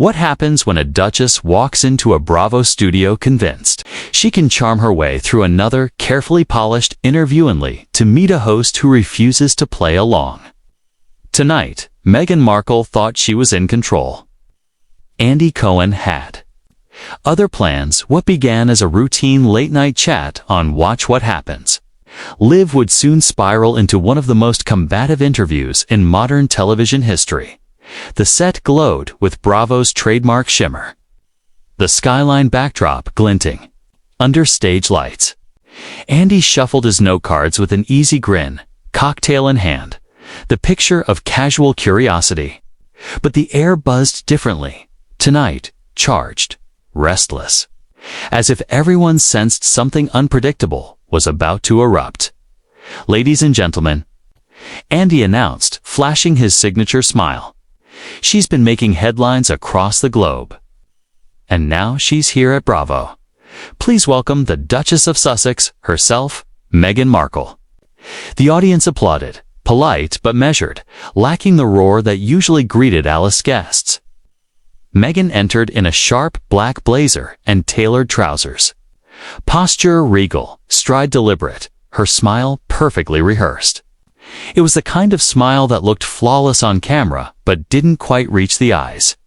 What happens when a duchess walks into a Bravo studio convinced she can charm her way through another carefully polished interview only to meet a host who refuses to play along? Tonight, Meghan Markle thought she was in control. Andy Cohen had other plans. What began as a routine late-night chat on Watch What Happens Live would soon spiral into one of the most combative interviews in modern television history. The set glowed with Bravo's trademark shimmer, the skyline backdrop glinting under stage lights. Andy shuffled his note cards with an easy grin, cocktail in hand, the picture of casual curiosity. But the air buzzed differently, tonight, charged, restless, as if everyone sensed something unpredictable was about to erupt. "Ladies and gentlemen," Andy announced, flashing his signature smile. "She's been making headlines across the globe. And now she's here at Bravo. Please welcome the Duchess of Sussex herself, Meghan Markle." The audience applauded, polite but measured, lacking the roar that usually greeted Alice guests. Meghan entered in a sharp black blazer and tailored trousers. Posture regal, stride deliberate, her smile perfectly rehearsed. It was the kind of smile that looked flawless on camera but didn't quite reach the eyes.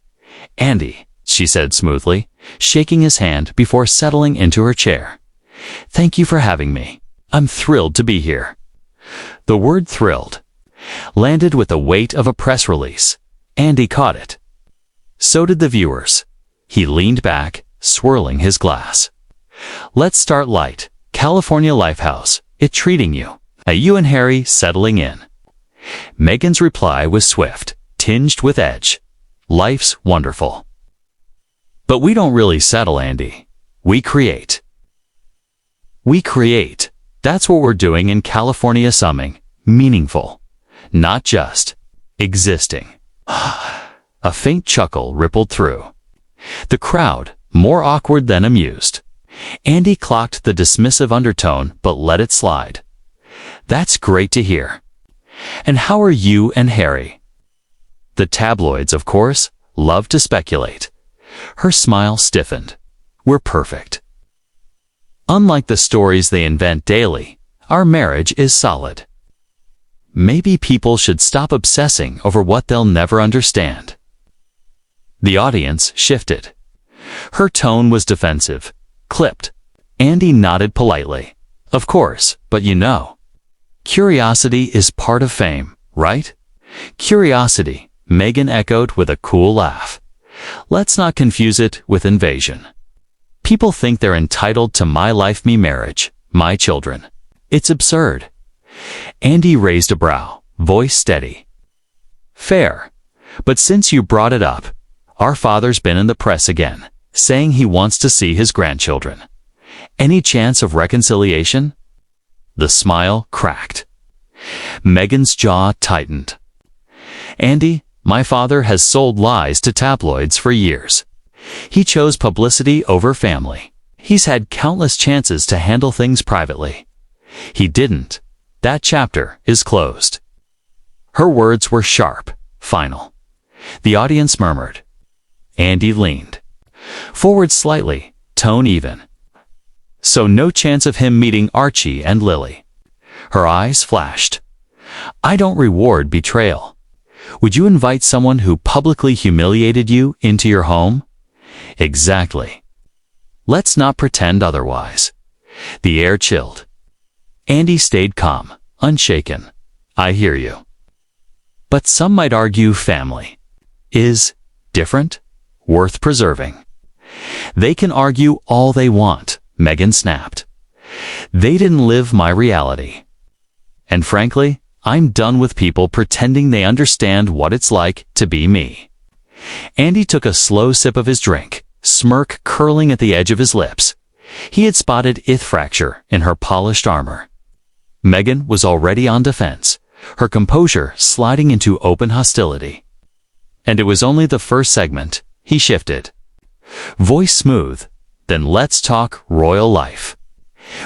"Andy," she said smoothly, shaking his hand before settling into her chair. "Thank you for having me. I'm thrilled to be here." The word "thrilled" landed with the weight of a press release. Andy caught it. So did the viewers. He leaned back, swirling his glass. "Let's start light. California Lifehouse, it treating you. You and Harry settling in." Meghan's reply was swift, tinged with edge. "Life's wonderful. But we don't really settle, Andy. We create." "We create. That's what we're doing in California. Something meaningful. Not just existing." A faint chuckle rippled through the crowd, more awkward than amused. Andy clocked the dismissive undertone but let it slide. "That's great to hear. And how are you and Harry?" "The tabloids, of course, love to speculate." Her smile stiffened. "We're perfect. Unlike the stories they invent daily, our marriage is solid. Maybe people should stop obsessing over what they'll never understand." The audience shifted. Her tone was defensive, clipped. Andy nodded politely. "Of course, but you know, curiosity is part of fame, right?" "Curiosity," Meghan echoed with a cool laugh. "Let's not confuse it with invasion. People think they're entitled to my life, me marriage, my children. It's absurd." Andy raised a brow, voice steady. "Fair. But since you brought it up, our father's been in the press again, saying he wants to see his grandchildren. Any chance of reconciliation?" The smile cracked. Meghan's jaw tightened. "Andy, my father has sold lies to tabloids for years. He chose publicity over family. He's had countless chances to handle things privately. He didn't. That chapter is closed." Her words were sharp, final. The audience murmured. Andy leaned forward slightly, tone even. "So no chance of him meeting Archie and Lily?" Her eyes flashed. "I don't reward betrayal. Would you invite someone who publicly humiliated you into your home?" "Exactly. Let's not pretend otherwise." The air chilled. Andy stayed calm, unshaken. "I hear you. But some might argue family is different, worth preserving." "They can argue all they want," Meghan snapped. "They didn't live my reality. And frankly, I'm done with people pretending they understand what it's like to be me." Andy took a slow sip of his drink, smirk curling at the edge of his lips. He had spotted ith fracture in her polished armor. Meghan was already on defense, her composure sliding into open hostility. And it was only the first segment. He shifted. Voice smooth. "Then let's talk royal life.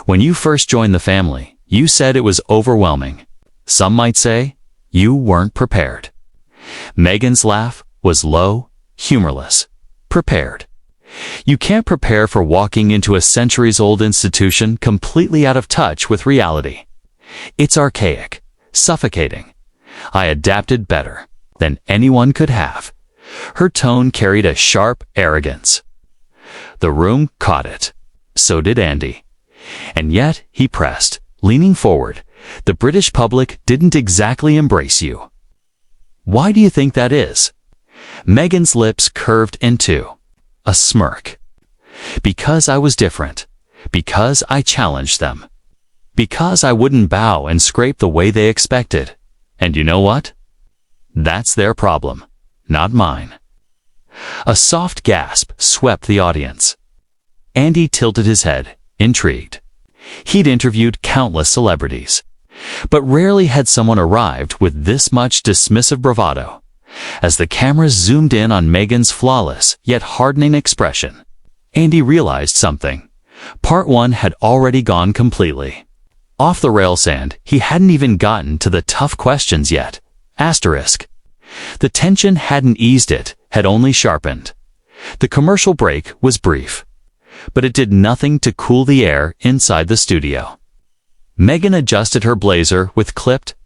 When you first joined the family, you said it was overwhelming. Some might say you weren't prepared." Meghan's laugh was low, humorless. prepared. You can't prepare for walking into a centuries-old institution completely out of touch with reality. It's archaic, suffocating. I adapted better than anyone could have. Her tone carried a sharp arrogance. The room caught it. So did Andy. And yet, he pressed, leaning forward, the British public didn't exactly embrace you. Why do you think that is? Meghan's lips curved into a smirk. Because I was different. Because I challenged them. Because I wouldn't bow and scrape the way they expected. And you know what? That's their problem, not mine. A soft gasp swept the audience. Andy tilted his head, intrigued. He'd interviewed countless celebrities, but rarely had someone arrived with this much dismissive bravado. As the cameras zoomed in on Meghan's flawless yet hardening expression, Andy realized something. Part 1 had already gone completely off the rails, and he hadn't even gotten to the tough questions yet. Asterisk. The tension hadn't eased, it had only sharpened. The commercial break was brief, but it did nothing to cool the air inside the studio. Meghan adjusted her blazer with clipped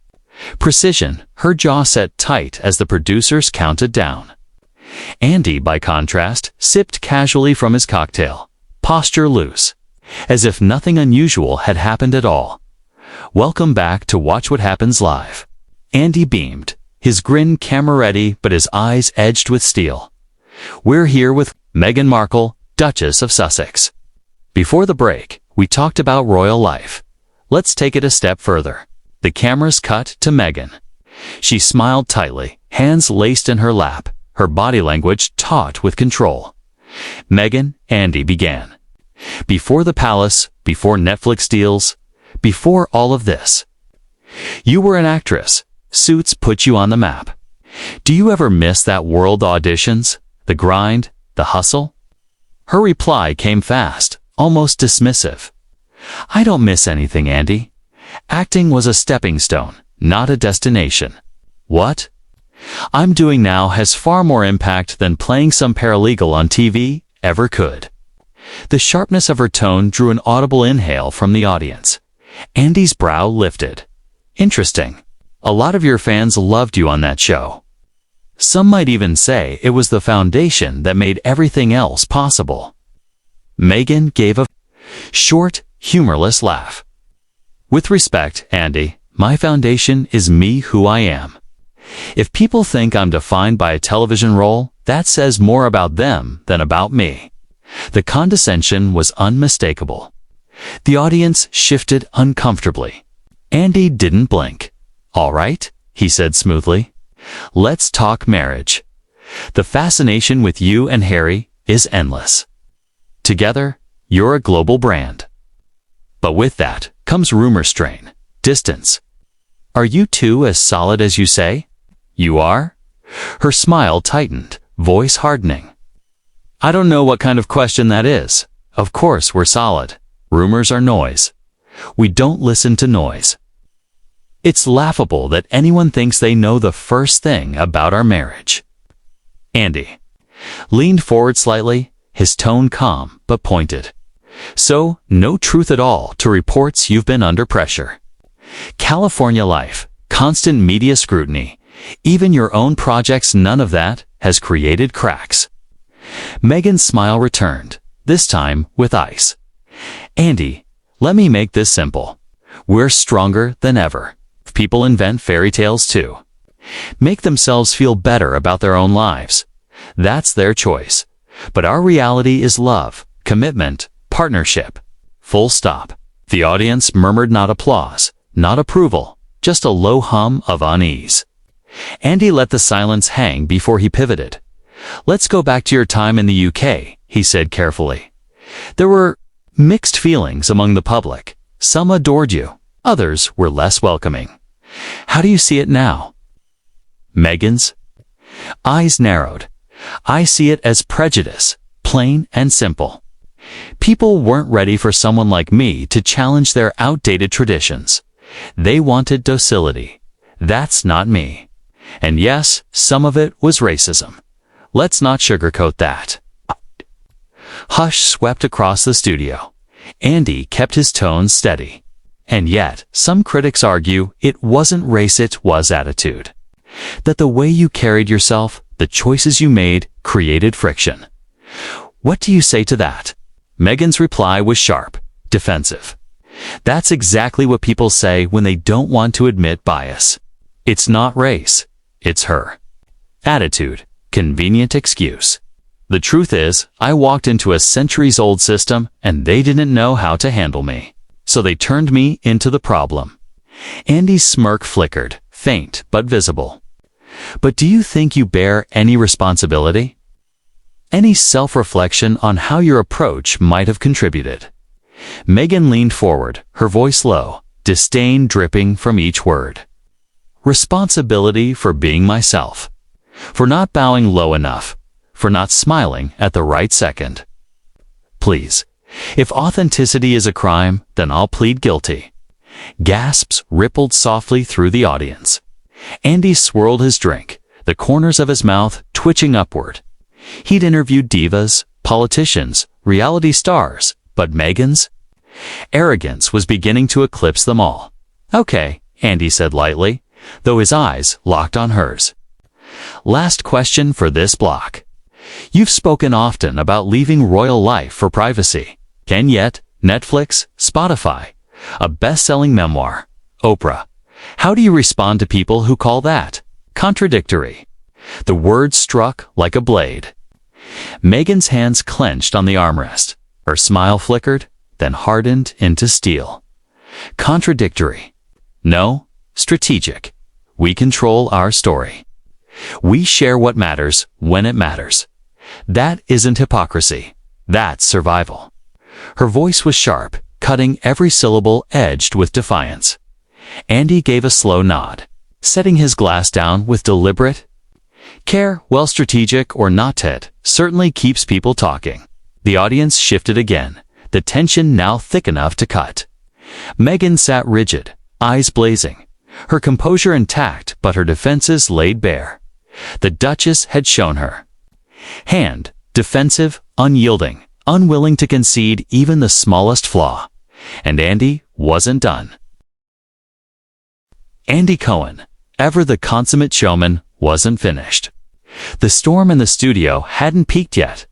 precision, her jaw set tight as the producers counted down. Andy, by contrast, sipped casually from his cocktail, posture loose, as if nothing unusual had happened at all. Welcome back to Watch What Happens Live. Andy beamed, his grin camera-ready but his eyes edged with steel. We're here with Meghan Markle, Duchess of Sussex. Before the break, we talked about royal life. Let's take it a step further. The cameras cut to Meghan. She smiled tightly, hands laced in her lap, her body language taut with control. Meghan, Andy began. Before the palace, before Netflix deals, before all of this. You were an actress. Suits put you on the map. Do you ever miss that world auditions, the grind, the hustle? Her reply came fast, almost dismissive. I don't miss anything, Andy. Acting was a stepping stone, not a destination. What I'm doing now has far more impact than playing some paralegal on TV ever could. The sharpness of her tone drew an audible inhale from the audience. Andy's brow lifted. Interesting. A lot of your fans loved you on that show. Some might even say it was the foundation that made everything else possible. Meghan gave a short, humorless laugh. With respect, Andy, my foundation is me, who I am. If people think I'm defined by a television role, that says more about them than about me. The condescension was unmistakable. The audience shifted uncomfortably. Andy didn't blink. All right, he said smoothly. Let's talk marriage. The fascination with you and Harry is endless. Together, you're a global brand. But with that comes rumor strain, distance. Are you two as solid as you say? You are? Her smile tightened, voice hardening. I don't know what kind of question that is. Of course we're solid. Rumors are noise. We don't listen to noise. It's laughable that anyone thinks they know the first thing about our marriage. Andy leaned forward slightly, his tone calm but pointed. So, no truth at all to reports you've been under pressure. California life, constant media scrutiny, even your own projects, none of that has created cracks. Meghan's smile returned, this time with ice. Andy, let me make this simple. We're stronger than ever. People invent fairy tales too. Make themselves feel better about their own lives. That's their choice. But our reality is love, commitment, partnership. Full stop. The audience murmured not applause, not approval, just a low hum of unease. Andy let the silence hang before he pivoted. Let's go back to your time in the UK, he said carefully. There were mixed feelings among the public. Some adored you, others were less welcoming. How do you see it now? Meghan's eyes narrowed. I see it as prejudice, plain and simple. People weren't ready for someone like me to challenge their outdated traditions. They wanted docility. That's not me. And yes, some of it was racism. Let's not sugarcoat that. Hush swept across the studio. Andy kept his tone steady. And yet, some critics argue it wasn't race, it was attitude. That the way you carried yourself, the choices you made, created friction. What do you say to that? Meghan's reply was sharp, defensive. That's exactly what people say when they don't want to admit bias. It's not race, it's her. Attitude, convenient excuse. The truth is, I walked into a centuries-old system and they didn't know how to handle me. So they turned me into the problem. Andy's smirk flickered, faint but visible. But do you think you bear any responsibility? Any self-reflection on how your approach might have contributed? Meghan leaned forward, her voice low, disdain dripping from each word. Responsibility for being myself. For not bowing low enough. For not smiling at the right second. Please, if authenticity is a crime, then I'll plead guilty. Gasps rippled softly through the audience. Andy swirled his drink, the corners of his mouth twitching upward. He'd interviewed divas, politicians, reality stars, but Meghan's arrogance was beginning to eclipse them all. Okay, Andy said lightly, though his eyes locked on hers. Last question for this block. You've spoken often about leaving royal life for privacy. And yet, Netflix, Spotify, a best-selling memoir, Oprah. How do you respond to people who call that contradictory? The word struck like a blade. Meghan's hands clenched on the armrest. Her smile flickered, then hardened into steel. Contradictory. No, strategic. We control our story. We share what matters when it matters. That isn't hypocrisy. That's survival. Her voice was sharp, cutting every syllable edged with defiance. Andy gave a slow nod, setting his glass down with deliberate care. Well, strategic or not, Ted, certainly keeps people talking. The audience shifted again, the tension now thick enough to cut. Meghan sat rigid, eyes blazing, her composure intact but her defenses laid bare. The Duchess had shown her. Hand, defensive, unyielding, unwilling to concede even the smallest flaw. And Andy wasn't done. Andy Cohen, ever the consummate showman, wasn't finished. The storm in the studio hadn't peaked yet.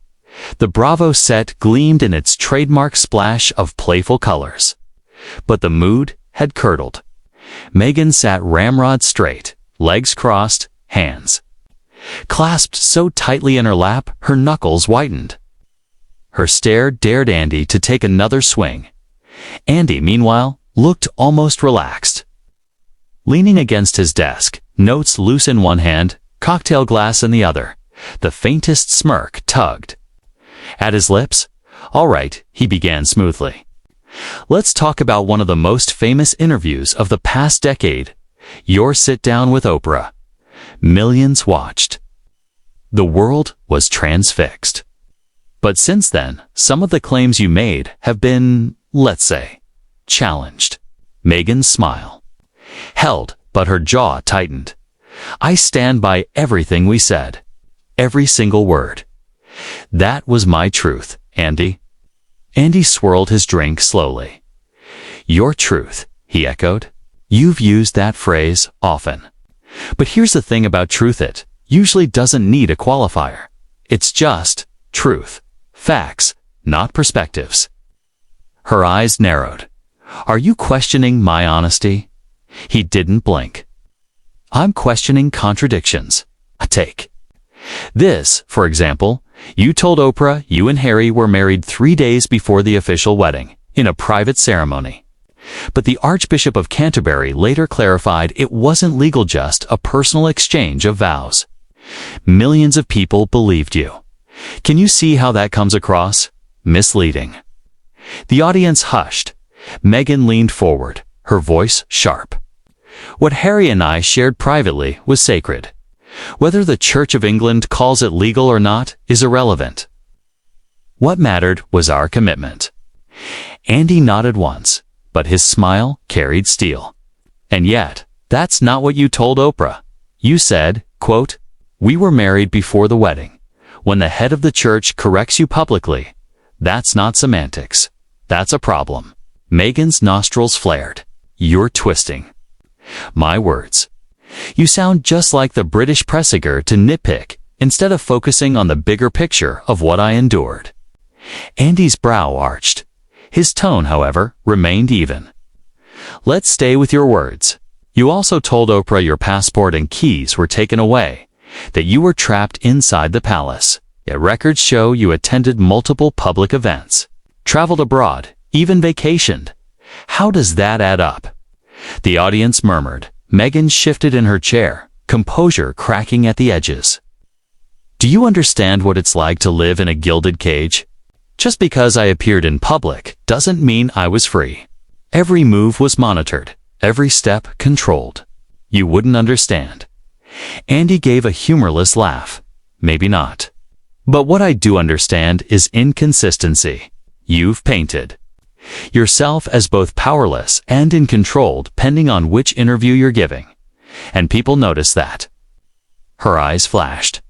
The Bravo set gleamed in its trademark splash of playful colors. But the mood had curdled. Meghan sat ramrod straight, legs crossed, hands clasped so tightly in her lap, her knuckles whitened. Her stare dared Andy to take another swing. Andy, meanwhile, looked almost relaxed. Leaning against his desk, notes loose in one hand, cocktail glass in the other, the faintest smirk tugged at his lips. All right, he began smoothly. Let's talk about one of the most famous interviews of the past decade, your sit-down with Oprah. Millions watched. The world was transfixed. But since then, some of the claims you made have been, let's say, challenged. Meghan's smile held, but her jaw tightened. I stand by everything we said. Every single word. That was my truth, Andy. Andy swirled his drink slowly. Your truth, he echoed. You've used that phrase often. But here's the thing about truth, it usually doesn't need a qualifier. It's just truth. Facts, not perspectives. Her eyes narrowed. Are you questioning my honesty? He didn't blink. I'm questioning contradictions. A take. This, for example, you told Oprah you and Harry were married 3 days before the official wedding, in a private ceremony. But the Archbishop of Canterbury later clarified it wasn't legal, just a personal exchange of vows. Millions of people believed you. Can you see how that comes across? Misleading. The audience hushed. Meghan leaned forward, her voice sharp. What Harry and I shared privately was sacred. Whether the Church of England calls it legal or not is irrelevant. What mattered was our commitment. Andy nodded once, but his smile carried steel. And yet, that's not what you told Oprah. You said, quote, we were married before the wedding. When the head of the church corrects you publicly, That's not semantics. That's a problem. Meghan's nostrils flared. You're twisting my words. You sound just like the British pressiger to nitpick instead of focusing on the bigger picture of what I endured. Andy's brow arched. His tone, however, remained even. Let's stay with your words. You also told Oprah your passport and keys were taken away, that you were trapped inside the palace. Yet records show you attended multiple public events, traveled abroad, even vacationed. How does that add up? The audience murmured. Meghan shifted in her chair, composure cracking at the edges. Do you understand what it's like to live in a gilded cage? Just because I appeared in public doesn't mean I was free. Every move was monitored, every step controlled. You wouldn't understand. Andy gave a humorless laugh. Maybe not. But what I do understand is inconsistency. You've painted yourself as both powerless and in control depending on which interview you're giving. And people notice that. Her eyes flashed.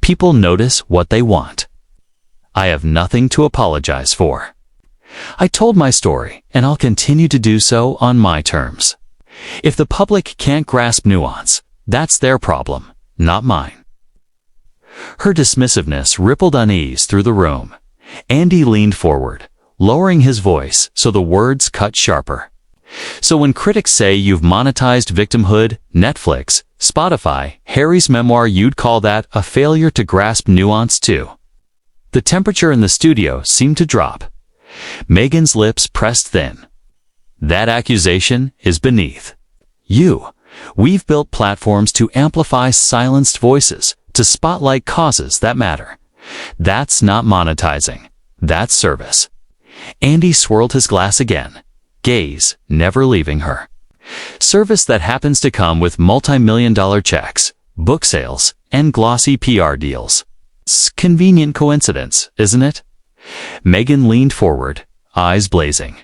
People notice what they want. I have nothing to apologize for. I told my story, and I'll continue to do so on my terms. If the public can't grasp nuance, that's their problem, not mine. Her dismissiveness rippled unease through the room. Andy leaned forward, lowering his voice so the words cut sharper. So when critics say you've monetized victimhood, Netflix, Spotify, Harry's memoir, you'd call that a failure to grasp nuance too. The temperature in the studio seemed to drop. Meghan's lips pressed thin. That accusation is beneath you. We've built platforms to amplify silenced voices, to spotlight causes that matter. That's not monetizing. That's service. Andy swirled his glass again, gaze never leaving her. Service that happens to come with multi-million-dollar checks, book sales, and glossy PR deals. It's convenient coincidence, isn't it? Meghan leaned forward, eyes blazing.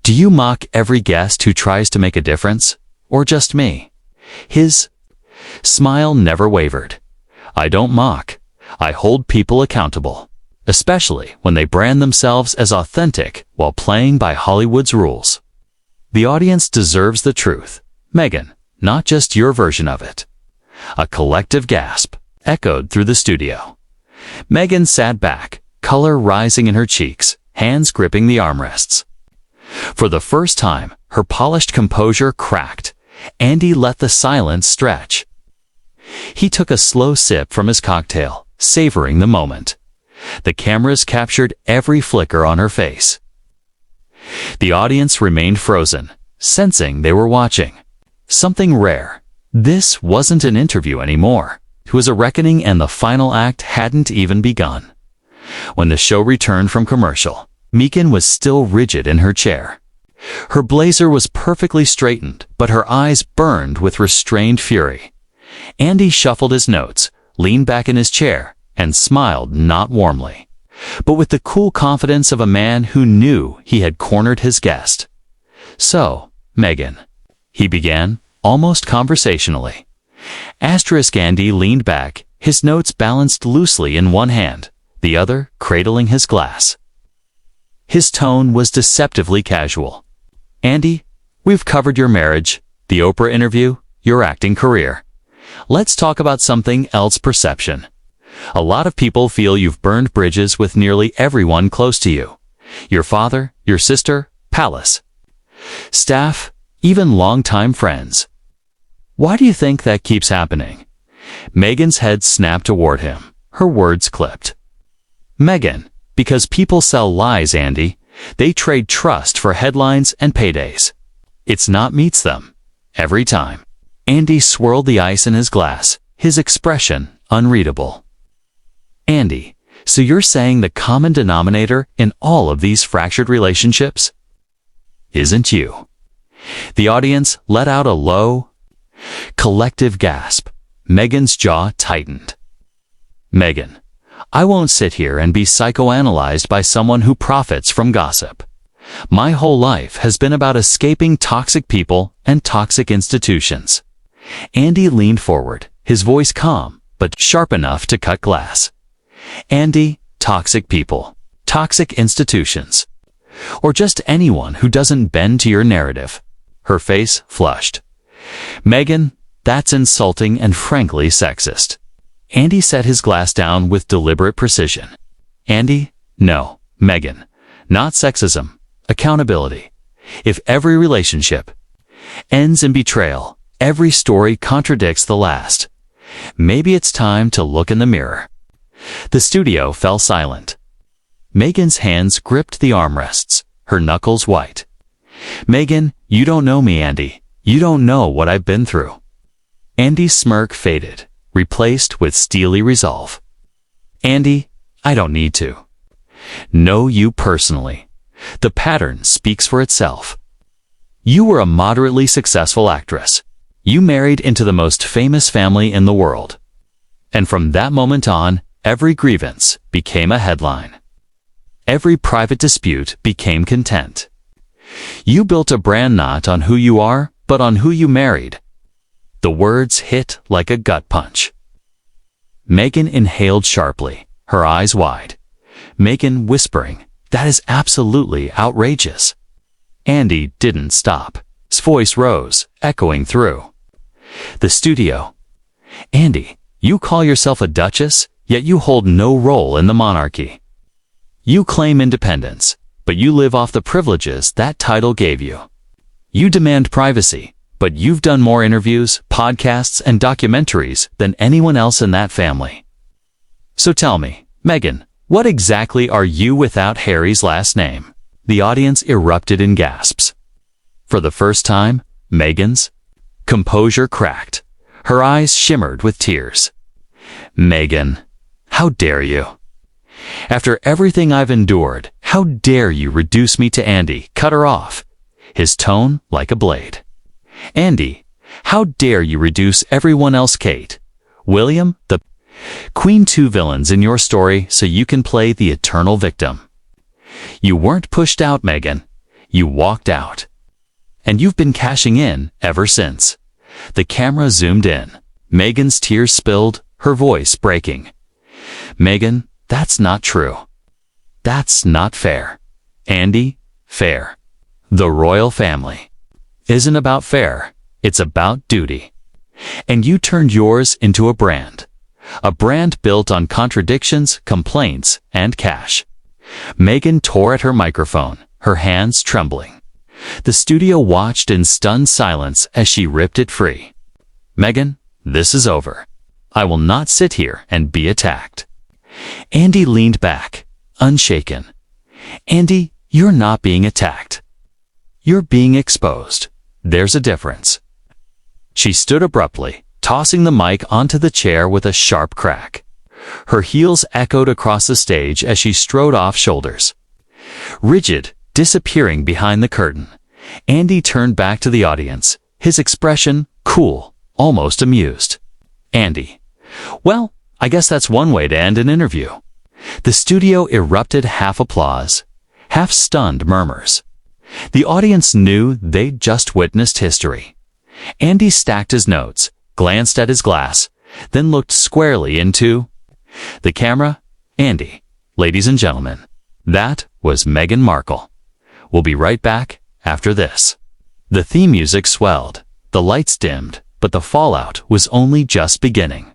Do you mock every guest who tries to make a difference, or just me? His smile never wavered. I don't mock. I hold people accountable, especially when they brand themselves as authentic while playing by Hollywood's rules. The audience deserves the truth, Meghan, not just your version of it. A collective gasp echoed through the studio. Meghan sat back, color rising in her cheeks, hands gripping the armrests. For the first time, her polished composure cracked. Andy let the silence stretch. He took a slow sip from his cocktail, savoring the moment. The cameras captured every flicker on her face. The audience remained frozen, sensing they were watching something rare. This wasn't an interview anymore. It was a reckoning, and the final act hadn't even begun. When the show returned from commercial, Meghan was still rigid in her chair. Her blazer was perfectly straightened, but her eyes burned with restrained fury. Andy shuffled his notes, leaned back in his chair, and smiled not warmly, but with the cool confidence of a man who knew he had cornered his guest. So, Meghan, he began, almost conversationally. Andy leaned back, his notes balanced loosely in one hand, the other cradling his glass. His tone was deceptively casual. Andy, we've covered your marriage, the Oprah interview, your acting career. Let's talk about something else: perception. A lot of people feel you've burned bridges with nearly everyone close to you. Your father, your sister, palace, staff, even longtime friends. Why do you think that keeps happening? Meghan's head snapped toward him, her words clipped. Meghan, because people sell lies, Andy. They trade trust for headlines and paydays. It's not meets them. Every time. Andy swirled the ice in his glass, his expression unreadable. Andy, so you're saying the common denominator in all of these fractured relationships isn't you? The audience let out a low, collective gasp. Meghan's jaw tightened. Meghan, I won't sit here and be psychoanalyzed by someone who profits from gossip. My whole life has been about escaping toxic people and toxic institutions. Andy leaned forward, his voice calm, but sharp enough to cut glass. Andy, toxic people, toxic institutions, or just anyone who doesn't bend to your narrative. Her face flushed. Meghan, that's insulting and frankly sexist. Andy set his glass down with deliberate precision. Andy, no, Meghan, not sexism, accountability. If every relationship ends in betrayal, every story contradicts the last. Maybe it's time to look in the mirror. The studio fell silent. Meghan's hands gripped the armrests, her knuckles white. Meghan, you don't know me, Andy. You don't know what I've been through. Andy's smirk faded, replaced with steely resolve. Andy, I don't need to know you personally. The pattern speaks for itself. You were a moderately successful actress. You married into the most famous family in the world. And from that moment on, every grievance became a headline. Every private dispute became content. You built a brand not on who you are, but on who you married. The words hit like a gut punch. Meghan inhaled sharply, her eyes wide. Meghan whispering, that is absolutely outrageous. Andy didn't stop. His voice rose, echoing through the studio. Andy, you call yourself a duchess, yet you hold no role in the monarchy. You claim independence, but you live off the privileges that title gave you. You demand privacy, but you've done more interviews, podcasts, and documentaries than anyone else in that family. So tell me, Meghan, what exactly are you without Harry's last name? The audience erupted in gasps. For the first time, Meghan's composure cracked. Her eyes shimmered with tears. Meghan, how dare you? After everything I've endured, how dare you reduce me to Andy? Cut her off, his tone like a blade. Andy, how dare you reduce everyone else? Kate, William, the Queen, two villains in your story so you can play the eternal victim. You weren't pushed out, Meghan. You walked out. And you've been cashing in ever since. The camera zoomed in. Meghan's tears spilled, her voice breaking. Meghan, that's not true. That's not fair. Andy, fair. The royal family isn't about fair. It's about duty. And you turned yours into a brand built on contradictions, complaints, and cash. Meghan tore at her microphone, her hands trembling. The studio watched in stunned silence as she ripped it free. Meghan, this is over. I will not sit here and be attacked. Andy leaned back, unshaken. Andy, you're not being attacked. You're being exposed. There's a difference. She stood abruptly, tossing the mic onto the chair with a sharp crack. Her heels echoed across the stage as she strode off shoulders. Rigid, disappearing behind the curtain, Andy turned back to the audience, his expression cool, almost amused. Andy, well, I guess that's one way to end an interview. The studio erupted, half applause, half stunned murmurs. The audience knew they'd just witnessed history. Andy stacked his notes, glanced at his glass, then looked squarely into the camera. Andy, ladies and gentlemen, that was Meghan Markle. We'll be right back after this. The theme music swelled, the lights dimmed, but the fallout was only just beginning.